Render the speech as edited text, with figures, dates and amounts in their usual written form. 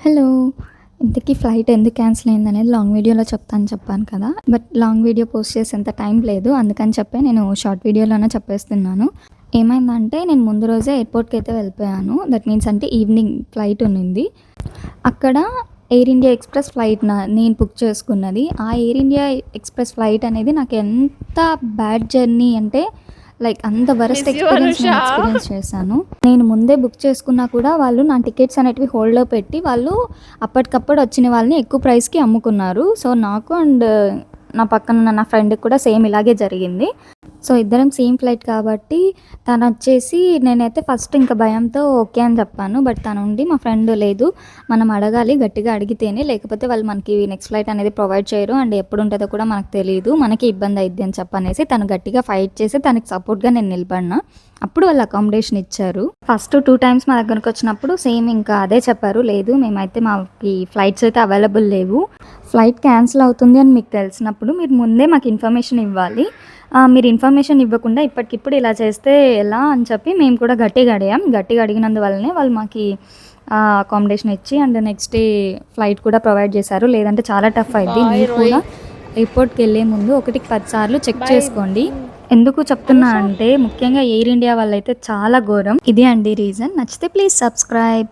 Hello! ఇంతకీ flight ఎందుకు cancel అయిందనేది long వీడియోలో చెప్పాను కదా! బట్ లాంగ్ వీడియో పోస్ట్ చేసేంత టైం లేదు. అందుకని చెప్పి నేను షార్ట్ వీడియోలోనే చెప్పేస్తున్నాను. ఏమైందంటే నేను ముందు రోజే ఎయిర్‌పోర్ట్‌కైతే వెళ్ళిపోయాను. దట్ మీన్స్ అంటే ఈవినింగ్ ఫ్లైట్ ఉన్నింది. అక్కడ ఎయిర్ ఇండియా ఎక్స్‌ప్రెస్ ఫ్లైట్ నేను బుక్ చేసుకున్నది. ఆ ఎయిర్ ఇండియా ఎక్స్‌ప్రెస్ ఫ్లైట్ అనేది నాకు ఎంత బ్యాడ్ జర్నీ అంటే లైక్ అంత worst miss you experience Anusha. నేను ఎక్స్‌పీరియన్స్ చేశాను. నేను ముందే బుక్ చేసుకున్నా కూడా వాళ్ళు నా టికెట్స్ అనేటివి హోల్డ్‌లో పెట్టి వాళ్ళు అప్పటికప్పుడు వచ్చిన వాళ్ళని ఎక్కువ ప్రైస్‌కి అమ్ముకున్నారు. సో, నాకు అండ్ నా పక్కన ఉన్న నా ఫ్రెండ్‌కి కూడా సేమ్ ఇలాగే జరిగింది. సో, ఇద్దరం సేమ్ ఫ్లైట్ కాబట్టి తనొచ్చేసి నేనైతే ఫస్ట్ ఇంక భయంతో ఓకే అని చెప్పాను. బట్ తనుండి మా ఫ్రెండ్ లేదు మనం అడగాలి గట్టిగా అడిగితేనే లేకపోతే వాళ్ళు మనకి నెక్స్ట్ ఫ్లైట్ అనేది ప్రొవైడ్ చేయరు. అండ్ ఎప్పుడుంటదో కూడా మనకు తెలీదు. మనకి ఇబ్బంది అయిద్ది అని చెప్పనేసి తను గట్టిగా ఫైట్ చేసి తనకి సపోర్ట్‌గా నేను నిలబడినా. అప్పుడు వాళ్ళు అకామిడేషన్ ఇచ్చారు. ఫస్ట్ 2 టైమ్స్ మా దగ్గరకొచ్చినప్పుడు సేమ్ ఇంకా అదే చెప్పారు. లేదు మేమైతే మాకి ఫ్లైట్స్ అయితే అవైలబుల్ లేవు. ఫ్లైట్ క్యాన్సిల్ అవుతుంది అని మీకు తెలిసినప్పుడు మీరు ముందే మాకు ఇన్ఫర్మేషన్ ఇవ్వాలి. మీరు ఇన్ఫర్మేషన్ ఇవ్వకుండా ఇప్పటికిప్పుడు ఇలా చేస్తే ఎలా అని చెప్పి మేము కూడా గట్టిగా అడిగాం. గట్టిగా అడిగినందువల్లనే వాళ్ళు మాకి అకామిడేషన్ ఇచ్చి అండ్ నెక్స్ట్ డే ఫ్లైట్ కూడా ప్రొవైడ్ చేశారు. లేదంటే చాలా టఫ్ అయిద్ది. బాయ్ మీరు రోయ్. కూడా ఎయిర్‌పోర్ట్‌కెళ్ళే ముందు ఒకటికి 10 సార్లు చెక్ బాయ్ చేసుకోండి. ఎందుకు చెప్తున్నా అనుష. అంటే ముఖ్యంగా ఎయిర్ ఇండియా వాళ్ళైతే చాలా ఘోరం. ఇదే అండి రీజన్. నచ్చితే ప్లీజ్ సబ్స్క్రైబ్.